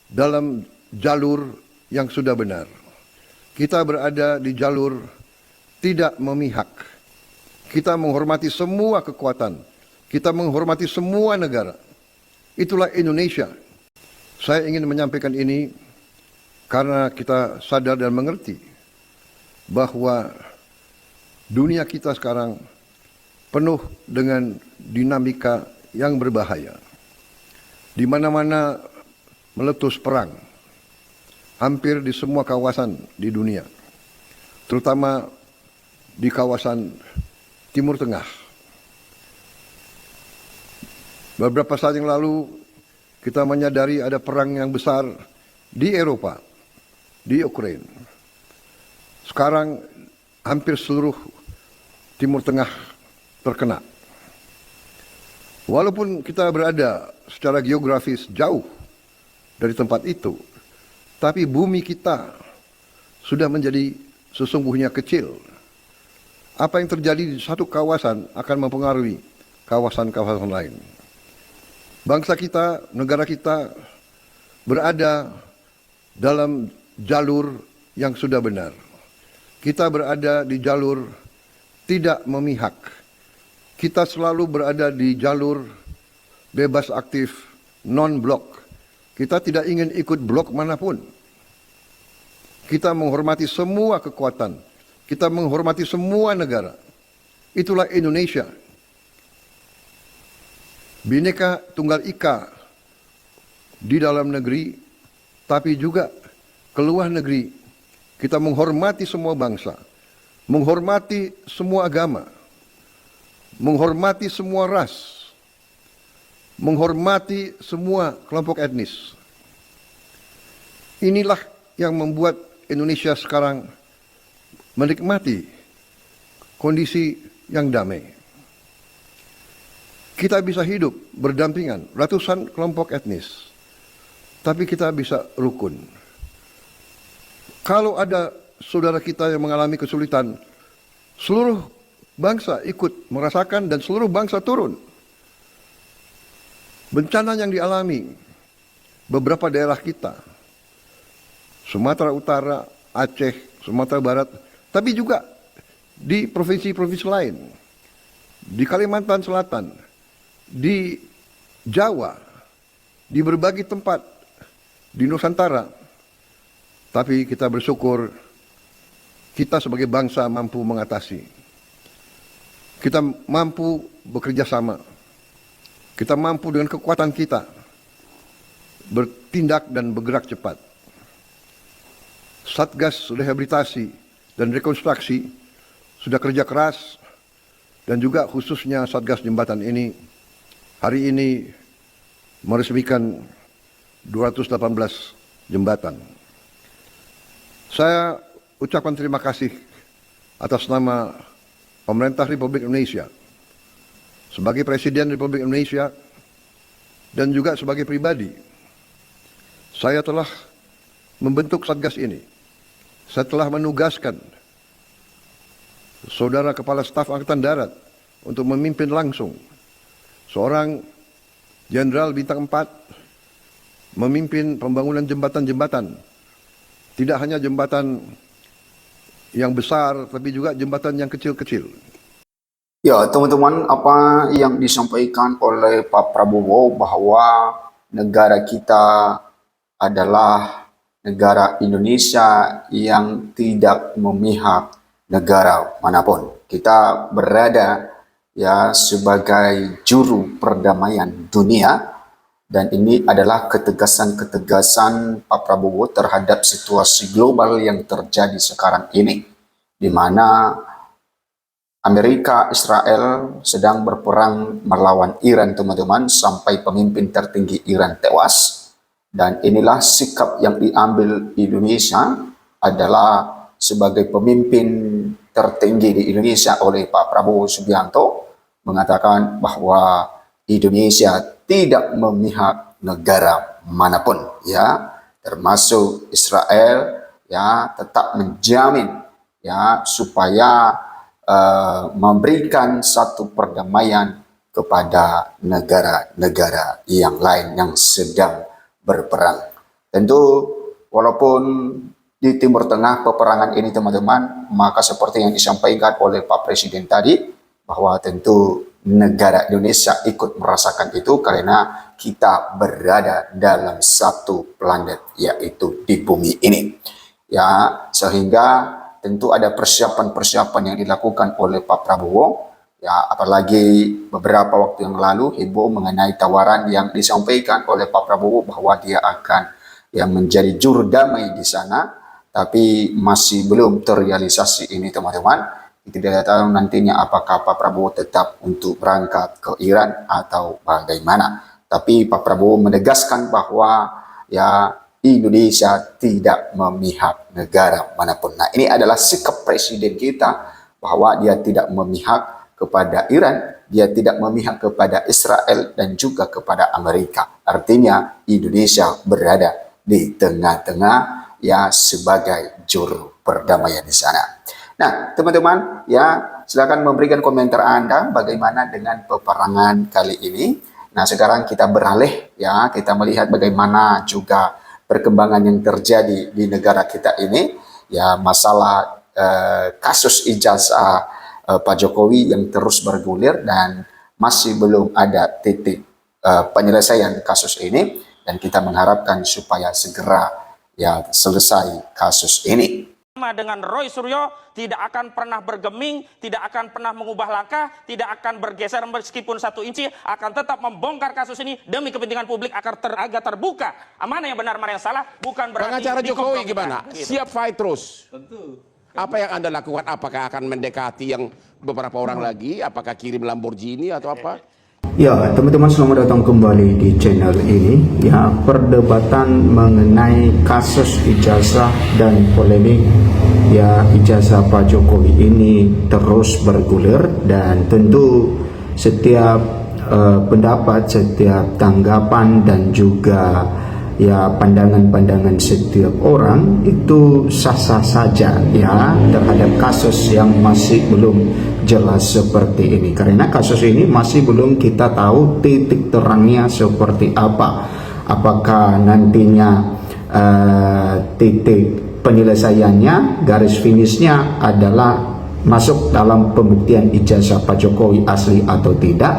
dalam jalur yang sudah benar. Kita berada di jalur tidak memihak. Kita menghormati semua kekuatan. Kita menghormati semua negara. Itulah Indonesia. Saya ingin menyampaikan ini karena kita sadar dan mengerti bahwa dunia kita sekarang penuh dengan dinamika yang berbahaya. Di mana-mana meletus perang, hampir di semua kawasan di dunia, terutama di kawasan Timur Tengah. Beberapa saat yang lalu kita menyadari ada perang yang besar di Eropa, di Ukraina. Sekarang hampir seluruh Timur Tengah terkena. Walaupun kita berada secara geografis jauh dari tempat itu, tapi bumi kita sudah menjadi sesungguhnya kecil. Apa yang terjadi di satu kawasan akan mempengaruhi kawasan-kawasan lain. Bangsa kita, negara kita berada dalam jalur yang sudah benar. Kita berada di jalur tidak memihak. Kita selalu berada di jalur bebas aktif, non-blok. Kita tidak ingin ikut blok manapun. Kita menghormati semua kekuatan. Kita menghormati semua negara. Itulah Indonesia. Bhinneka Tunggal Ika di dalam negeri, tapi juga keluar negeri. Kita menghormati semua bangsa, menghormati semua agama, menghormati semua ras, menghormati semua kelompok etnis. Inilah yang membuat Indonesia sekarang menikmati kondisi yang damai. Kita bisa hidup berdampingan ratusan kelompok etnis, tapi kita bisa rukun. Kalau ada saudara kita yang mengalami kesulitan, seluruh bangsa ikut merasakan dan seluruh bangsa turun. Bencana yang dialami beberapa daerah kita, Sumatera Utara, Aceh, Sumatera Barat, tapi juga di provinsi-provinsi lain, di Kalimantan Selatan, di Jawa, di berbagai tempat di Nusantara. Tapi kita bersyukur kita sebagai bangsa mampu mengatasi. Kita mampu bekerja sama. Kita mampu dengan kekuatan kita bertindak dan bergerak cepat. Satgas Rehabilitasi dan Rekonstruksi sudah kerja keras, dan juga khususnya Satgas Jembatan ini hari ini meresmikan 218 jembatan. Saya ucapkan terima kasih atas nama pemerintah Republik Indonesia, sebagai Presiden Republik Indonesia, dan juga sebagai pribadi. Saya telah membentuk Satgas ini. Saya telah menugaskan Saudara Kepala Staf Angkatan Darat untuk memimpin langsung. Seorang Jenderal Bintang 4 memimpin pembangunan jembatan-jembatan. Tidak hanya jembatan yang besar, tapi juga jembatan yang kecil-kecil. Ya, teman-teman, apa yang disampaikan oleh Pak Prabowo bahwa negara kita adalah negara Indonesia yang tidak memihak negara manapun. Kita berada ya sebagai juru perdamaian dunia, dan ini adalah ketegasan-ketegasan Pak Prabowo terhadap situasi global yang terjadi sekarang ini, di mana Amerika, Israel sedang berperang melawan Iran, teman-teman, sampai pemimpin tertinggi Iran tewas. Dan inilah sikap yang diambil Indonesia adalah sebagai pemimpin tertinggi di Indonesia oleh Pak Prabowo Subianto, mengatakan bahwa Indonesia tidak memihak negara manapun, ya, termasuk Israel, ya, tetap menjamin, ya, supaya memberikan satu perdamaian kepada negara-negara yang lain yang sedang berperang. Tentu walaupun di Timur Tengah peperangan ini teman-teman, maka seperti yang disampaikan oleh Pak Presiden tadi, bahwa tentu negara Indonesia ikut merasakan itu karena kita berada dalam satu planet, yaitu di bumi ini. Ya, sehingga tentu ada persiapan-persiapan yang dilakukan oleh Pak Prabowo. Ya, apalagi beberapa waktu yang lalu heboh mengenai tawaran yang disampaikan oleh Pak Prabowo bahwa dia akan menjadi juru damai di sana, tapi masih belum terrealisasi ini teman-teman. Tidak tahu nantinya apakah Pak Prabowo tetap untuk berangkat ke Iran atau bagaimana. Tapi Pak Prabowo menegaskan bahwa Indonesia tidak memihak negara manapun. Nah, ini adalah sikap Presiden kita, bahwa dia tidak memihak kepada Iran, dia tidak memihak kepada Israel dan juga kepada Amerika. Artinya Indonesia berada di tengah-tengah sebagai juru perdamaian di sana. Nah, teman-teman, silakan memberikan komentar Anda bagaimana dengan peperangan kali ini. Nah, sekarang kita beralih kita melihat bagaimana juga perkembangan yang terjadi di negara kita ini, masalah kasus ijazah Pak Jokowi yang terus bergulir dan masih belum ada titik penyelesaian kasus ini, dan kita mengharapkan supaya segera selesai kasus ini. Dengan Roy Suryo tidak akan pernah bergeming, tidak akan pernah mengubah langkah, tidak akan bergeser meskipun 1 inci, akan tetap membongkar kasus ini demi kepentingan publik agar terbuka. Mana yang benar, mana yang salah, bukan berarti. Pengacara Jokowi gimana? Gitu. Siap fight terus? Tentu. Apa yang Anda lakukan? Apakah akan mendekati yang beberapa orang lagi? Apakah kirim Lamborghini atau apa? Ya, teman-teman, selamat datang kembali di channel ini. Perdebatan mengenai kasus ijazah dan polemik ijazah Pak Jokowi ini terus bergulir, dan tentu setiap pendapat, setiap tanggapan dan juga pandangan-pandangan setiap orang itu sah-sah saja terhadap kasus yang masih belum jelas seperti ini, karena kasus ini masih belum kita tahu titik terangnya seperti apa. Apakah nantinya titik penyelesaiannya, garis finishnya adalah masuk dalam pembuktian ijazah Pak Jokowi asli atau tidak,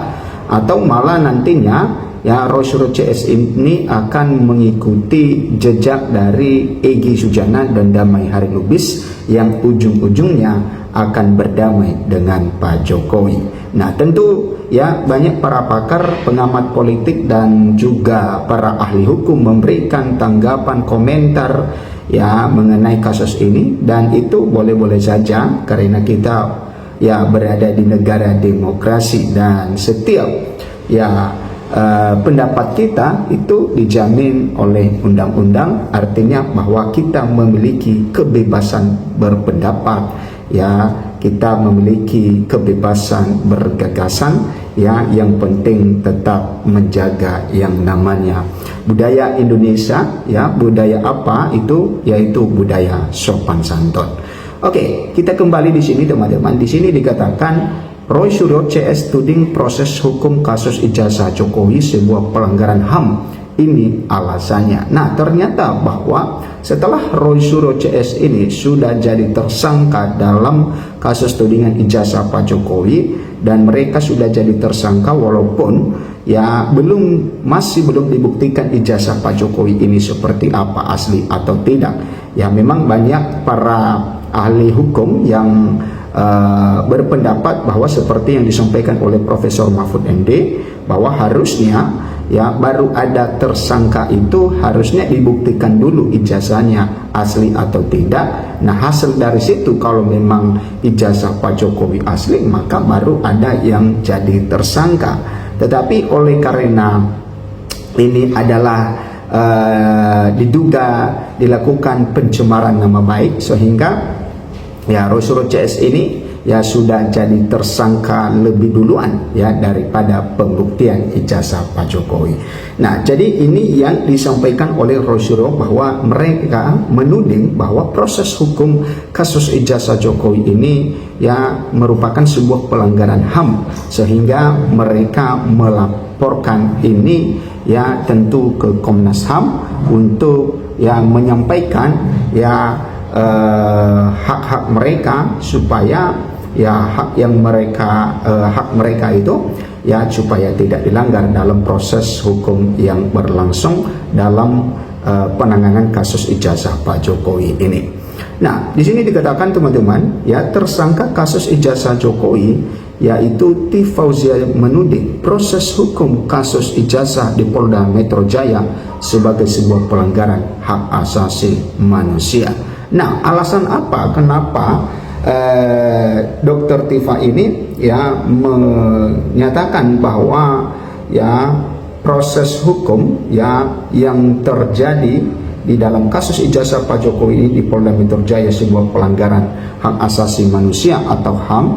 atau malah nantinya Roy Suryo CS ini akan mengikuti jejak dari Egy Sujana dan Damai Harilubis yang ujung-ujungnya akan berdamai dengan Pak Jokowi. Nah, tentu banyak para pakar, pengamat politik dan juga para ahli hukum memberikan tanggapan, komentar mengenai kasus ini, dan itu boleh-boleh saja karena kita berada di negara demokrasi, dan setiap pendapat kita itu dijamin oleh undang-undang, artinya bahwa kita memiliki kebebasan berpendapat, kita memiliki kebebasan bergagasan, yang penting tetap menjaga yang namanya budaya Indonesia, budaya apa itu, yaitu budaya sopan santun. Oke, kita kembali di sini teman-teman. Di sini dikatakan Roy Suryo CS tuding proses hukum kasus ijazah Jokowi sebuah pelanggaran HAM. Ini alasannya. Nah, ternyata bahwa setelah Roy Suryo CS ini sudah jadi tersangka dalam kasus tudingan ijazah Pak Jokowi, dan mereka sudah jadi tersangka walaupun masih belum dibuktikan ijazah Pak Jokowi ini seperti apa, asli atau tidak. Memang banyak para ahli hukum yang berpendapat bahwa seperti yang disampaikan oleh Profesor Mahfud MD, bahwa harusnya baru ada tersangka itu harusnya dibuktikan dulu ijazahnya asli atau tidak. Nah, hasil dari situ kalau memang ijazah Pak Jokowi asli, maka baru ada yang jadi tersangka. Tetapi oleh karena ini adalah diduga dilakukan pencemaran nama baik, sehingga Roy Suryo CS ini sudah jadi tersangka lebih duluan daripada pembuktian ijazah Pak Jokowi. Nah, jadi ini yang disampaikan oleh Roy Suryo, bahwa mereka menuding bahwa proses hukum kasus ijazah Jokowi ini merupakan sebuah pelanggaran HAM, sehingga mereka melaporkan ini ya tentu ke Komnas HAM untuk ya menyampaikan ya hak-hak mereka, supaya ya hak mereka itu ya supaya tidak dilanggar dalam proses hukum yang berlangsung dalam penanganan kasus ijazah Pak Jokowi ini. Nah, di sini dikatakan teman-teman, ya tersangka kasus ijazah Jokowi yaitu T. Fauzia menuding proses hukum kasus ijazah di Polda Metro Jaya sebagai sebuah pelanggaran hak asasi manusia. Nah, alasan apa kenapa Dr. Tifa ini ya menyatakan bahwa ya proses hukum ya yang terjadi di dalam kasus ijazah Pak Jokowi ini di Polda Metro Jaya sebuah pelanggaran hak asasi manusia atau HAM.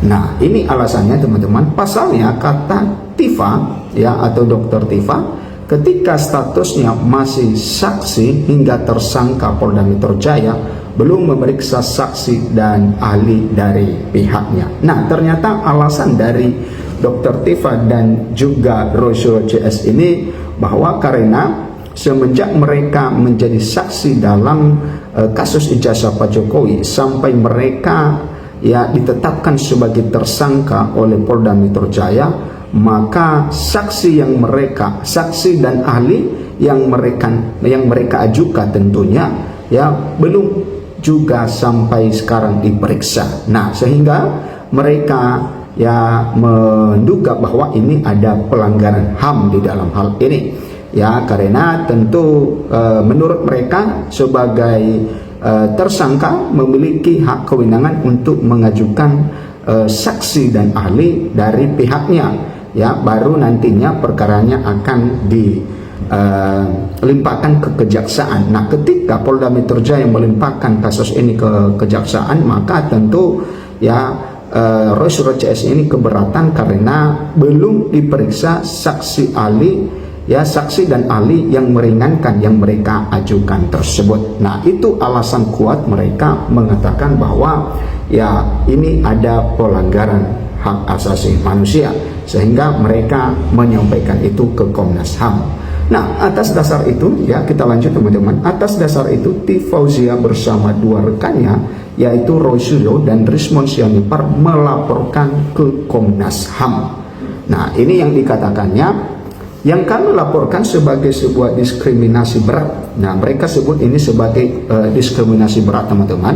Nah, ini alasannya teman-teman. Pasalnya kata Tifa ya atau Dr. Tifa, ketika statusnya masih saksi hingga tersangka Polda Metro Jaya belum memeriksa saksi dan ahli dari pihaknya. Nah, ternyata alasan dari Dr. Tifa dan juga Roysul CS ini bahwa karena semenjak mereka menjadi saksi dalam kasus ijazah Pak Jokowi sampai mereka ya ditetapkan sebagai tersangka oleh Polda Metro Jaya, maka saksi dan ahli yang mereka ajukan tentunya ya belum juga sampai sekarang diperiksa. Nah, sehingga mereka ya menduga bahwa ini ada pelanggaran HAM di dalam hal ini. Ya, karena tentu menurut mereka sebagai tersangka memiliki hak kewenangan untuk mengajukan saksi dan ahli dari pihaknya. Ya, baru nantinya perkaranya akan dilimpahkan ke kejaksaan. Nah, ketika Polda Metro Jaya melimpahkan kasus ini ke kejaksaan, maka tentu ya Roysul CS ini keberatan karena belum diperiksa saksi dan ahli yang meringankan yang mereka ajukan tersebut. Nah, itu alasan kuat mereka mengatakan bahwa ya ini ada pelanggaran hak asasi manusia, sehingga mereka menyampaikan itu ke Komnas HAM. Nah, atas dasar itu ya kita lanjut teman-teman. Atas dasar itu T. Fauzia bersama dua rekannya yaitu Roysul dan Rismond Sianipar melaporkan ke Komnas HAM. Nah, ini yang dikatakannya yang kami laporkan sebagai sebuah diskriminasi berat. Nah, mereka sebut ini sebagai diskriminasi berat teman-teman.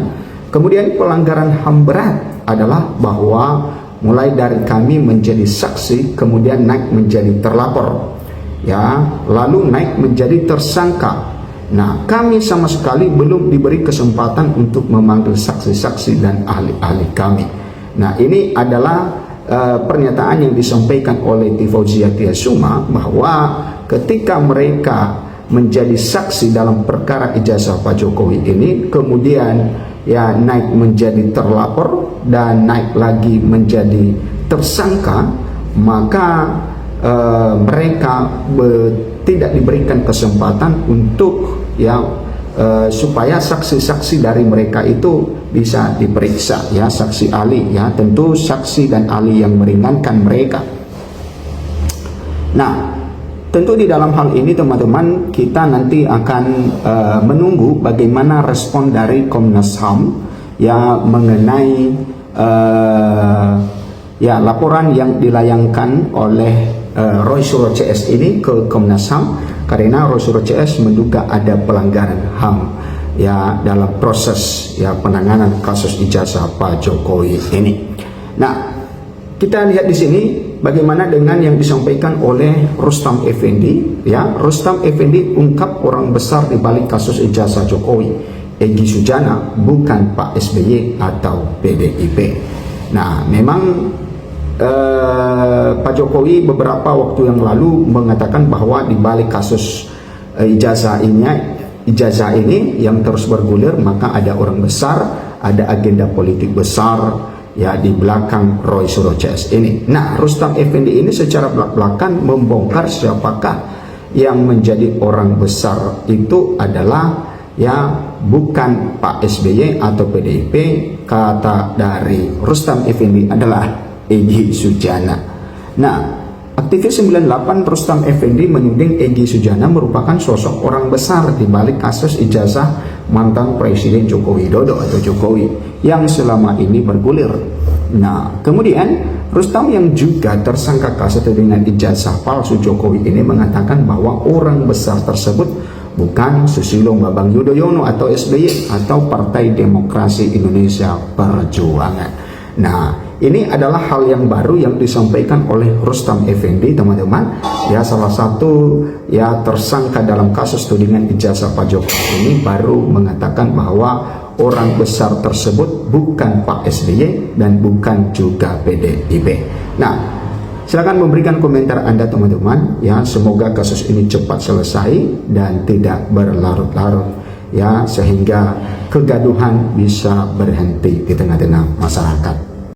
Kemudian pelanggaran HAM berat adalah bahwa mulai dari kami menjadi saksi kemudian naik menjadi terlapor, ya, lalu naik menjadi tersangka. Nah, kami sama sekali belum diberi kesempatan untuk memanggil saksi-saksi dan ahli-ahli kami. Nah, ini adalah pernyataan yang disampaikan oleh T. Fauzia Tiasuma bahwa ketika mereka menjadi saksi dalam perkara ijazah Pak Jokowi ini, kemudian ya naik menjadi terlapor dan naik lagi menjadi tersangka, maka mereka tidak diberikan kesempatan untuk ya supaya saksi-saksi dari mereka itu bisa diperiksa, ya, saksi ahli, ya, tentu saksi dan ahli yang meringankan mereka. Nah, tentu di dalam hal ini teman-teman kita nanti akan menunggu bagaimana respon dari Komnas HAM ya mengenai ya laporan yang dilayangkan oleh Roysul CS ini ke Komnas HAM, karena Roysul CS menduga ada pelanggaran HAM ya dalam proses ya penanganan kasus ijazah Pak Jokowi ini. Nah, kita lihat di sini bagaimana dengan yang disampaikan oleh Rustam Effendi. Ya, Rustam Effendi ungkap orang besar di balik kasus ijazah Jokowi, Egy Sujana, bukan Pak SBY atau PDIP. Nah, memang Pak Jokowi beberapa waktu yang lalu mengatakan bahwa di balik kasus ijazah ini yang terus bergulir, maka ada orang besar, ada agenda politik besar ya di belakang Roysul CS ini. Nah, Rustam Effendi ini secara belak-belakan membongkar siapakah yang menjadi orang besar itu adalah ya bukan Pak SBY atau PDIP. Kata dari Rustam Effendi adalah Egy Sujana. Nah, Aktivis 98 Rustam Effendi menuding Egy Sujana merupakan sosok orang besar di balik kasus ijazah mantan Presiden Joko Widodo atau Jokowi yang selama ini bergulir. Nah, kemudian Rustam yang juga tersangka kasus tudingan ijazah palsu Jokowi ini mengatakan bahwa orang besar tersebut bukan Susilo Bambang Yudhoyono atau SBY atau Partai Demokrasi Indonesia Perjuangan. Nah, ini adalah hal yang baru yang disampaikan oleh Rustam Effendi, teman-teman. Ya, salah satu ya tersangka dalam kasus tudingan ijazah Pak Jokowi ini baru mengatakan bahwa orang besar tersebut bukan Pak SBY dan bukan juga PDIP. Nah, silakan memberikan komentar Anda, teman-teman. Ya, semoga kasus ini cepat selesai dan tidak berlarut-larut, ya, sehingga kegaduhan bisa berhenti di tengah-tengah masyarakat.